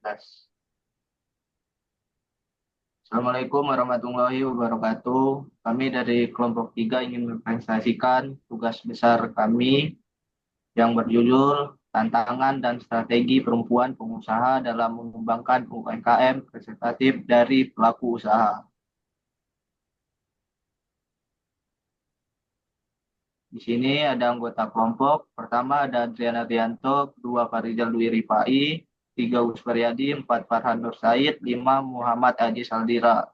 Tes. Assalamualaikum warahmatullahi wabarakatuh. Kami dari kelompok 3 ingin mempresentasikan tugas besar kami yang berjudul Tantangan dan Strategi Perempuan Pengusaha dalam Mengembangkan UMKM Representatif dari Pelaku Usaha. Di sini ada anggota kelompok. Pertama ada Adriana Rianto, kedua Farizal Dwi Rifai, tiga Usfaryadi, empat Farhan Nur Said, lima Muhammad Aji Saldira.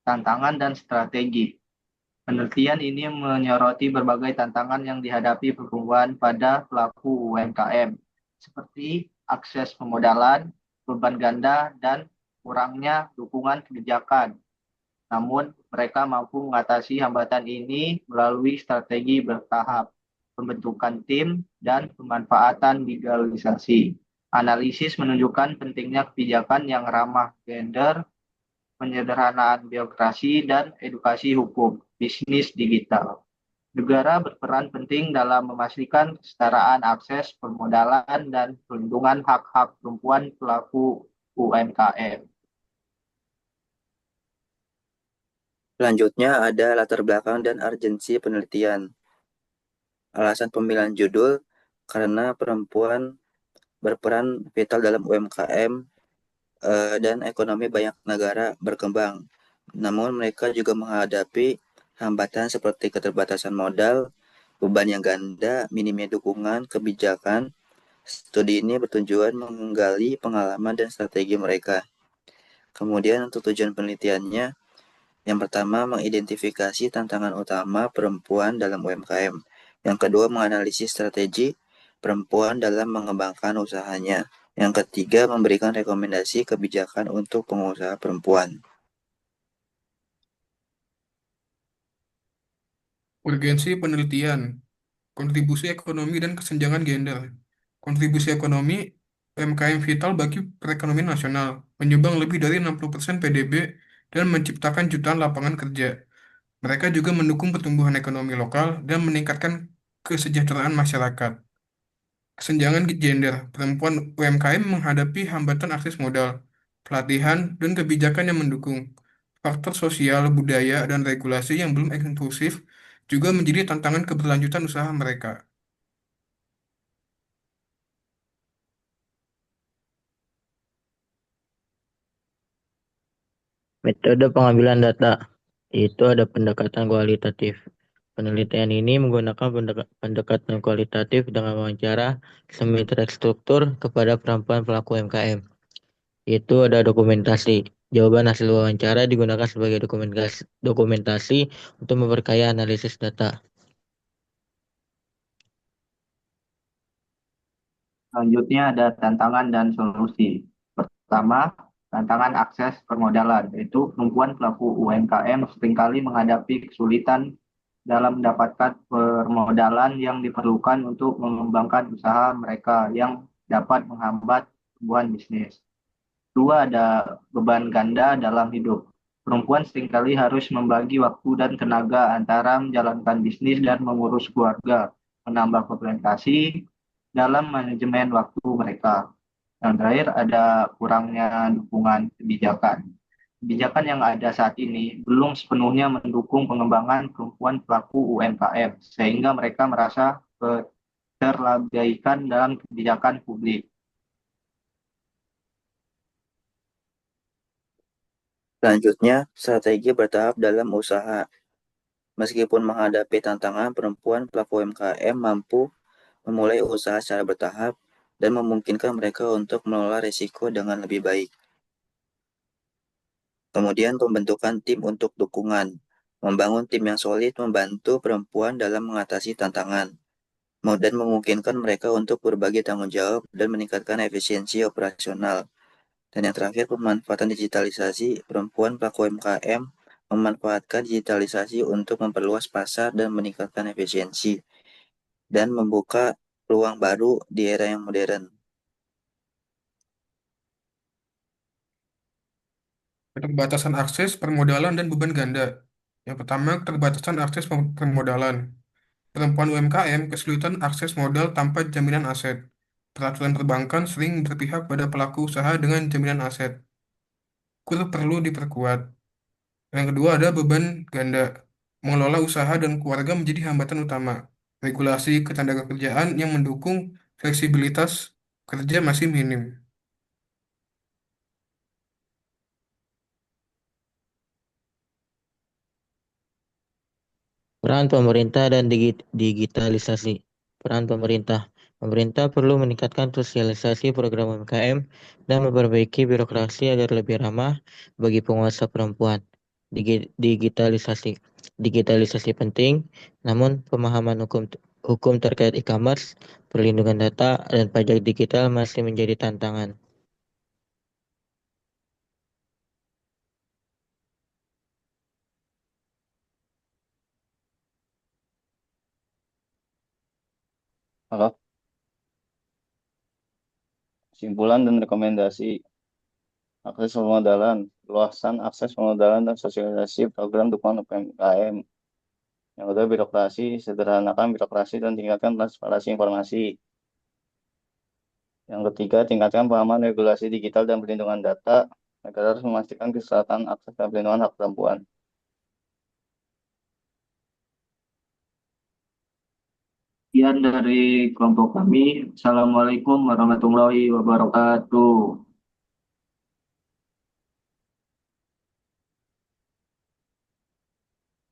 Tantangan dan strategi. Penelitian ini menyoroti berbagai tantangan yang dihadapi perempuan pada pelaku UMKM, seperti akses pemodalan, beban ganda, dan kurangnya dukungan kebijakan. Namun, mereka mampu mengatasi hambatan ini melalui strategi bertahap, pembentukan tim, dan pemanfaatan digitalisasi. Analisis menunjukkan pentingnya kebijakan yang ramah gender, penyederhanaan birokrasi, dan edukasi hukum bisnis digital. Negara berperan penting dalam memastikan kesetaraan akses permodalan dan perlindungan hak-hak perempuan pelaku UMKM. Selanjutnya ada latar belakang dan urgensi penelitian. Alasan pemilihan judul karena perempuan berperan vital dalam UMKM dan ekonomi banyak negara berkembang. Namun mereka juga menghadapi hambatan seperti keterbatasan modal, beban yang ganda, minimnya dukungan kebijakan. Studi ini bertujuan menggali pengalaman dan strategi mereka. Kemudian untuk tujuan penelitiannya, yang pertama, mengidentifikasi tantangan utama perempuan dalam UMKM. Yang kedua, menganalisis strategi perempuan dalam mengembangkan usahanya. Yang ketiga, memberikan rekomendasi kebijakan untuk pengusaha perempuan. Urgensi penelitian, kontribusi ekonomi dan kesenjangan gender. Kontribusi ekonomi UMKM vital bagi perekonomian nasional, menyumbang lebih dari 60% PDB dan menciptakan jutaan lapangan kerja. Mereka juga mendukung pertumbuhan ekonomi lokal dan meningkatkan kesejahteraan masyarakat. Kesenjangan gender, perempuan UMKM menghadapi hambatan akses modal, pelatihan, dan kebijakan yang mendukung. Faktor sosial, budaya, dan regulasi yang belum inklusif juga menjadi tantangan keberlanjutan usaha mereka. Metode pengambilan data itu ada pendekatan kualitatif. Penelitian ini menggunakan pendekatan kualitatif dengan wawancara semi terstruktur kepada perempuan pelaku UMKM. Itu ada dokumentasi. Jawaban hasil wawancara digunakan sebagai dokumentasi untuk memperkaya analisis data. Selanjutnya ada tantangan dan solusi. Pertama, tantangan akses permodalan, yaitu perempuan pelaku UMKM seringkali menghadapi kesulitan dalam mendapatkan permodalan yang diperlukan untuk mengembangkan usaha mereka yang dapat menghambat pertumbuhan bisnis. Dua, ada beban ganda dalam hidup. Perempuan seringkali harus membagi waktu dan tenaga antara menjalankan bisnis dan mengurus keluarga, menambah komplementasi dalam manajemen waktu mereka. Yang terakhir ada kurangnya dukungan kebijakan. Kebijakan yang ada saat ini belum sepenuhnya mendukung pengembangan perempuan pelaku UMKM, sehingga mereka merasa terabaikan dalam kebijakan publik. Selanjutnya, strategi bertahap dalam usaha. Meskipun menghadapi tantangan, perempuan pelaku UMKM mampu memulai usaha secara bertahap dan memungkinkan mereka untuk mengelola risiko dengan lebih baik. Kemudian pembentukan tim untuk dukungan. Membangun tim yang solid membantu perempuan dalam mengatasi tantangan dan memungkinkan mereka untuk berbagi tanggung jawab dan meningkatkan efisiensi operasional. Dan yang terakhir, pemanfaatan digitalisasi. Perempuan pelaku UMKM memanfaatkan digitalisasi untuk memperluas pasar dan meningkatkan efisiensi dan membuka peluang baru di era yang modern. Keterbatasan akses permodalan dan beban ganda. Yang pertama, keterbatasan akses permodalan. perempuan UMKM kesulitan akses modal tanpa jaminan aset. Peraturan perbankan sering berpihak pada pelaku usaha dengan jaminan aset. KUR perlu diperkuat. Yang kedua ada beban ganda. Mengelola usaha dan keluarga menjadi hambatan utama. Regulasi ketenagakerjaan yang mendukung fleksibilitas kerja masih minim. Peran pemerintah dan digitalisasi. Peran pemerintah. Pemerintah perlu meningkatkan sosialisasi program UMKM dan memperbaiki birokrasi agar lebih ramah bagi pengusaha perempuan. Digitalisasi. Digitalisasi penting, namun pemahaman hukum terkait e-commerce, perlindungan data, dan pajak digital masih menjadi tantangan. Halo, kesimpulan dan rekomendasi. Akses permodalan, luasan akses permodalan dan sosialisasi program dukungan UMKM. Yang kedua, birokrasi, sederhanakan birokrasi dan tingkatkan transparansi informasi. Yang ketiga, tingkatkan pemahaman regulasi digital dan perlindungan data. Negara harus memastikan kesetaraan akses dan perlindungan hak perempuan. Sekian dari kelompok kami. Assalamualaikum warahmatullahi wabarakatuh.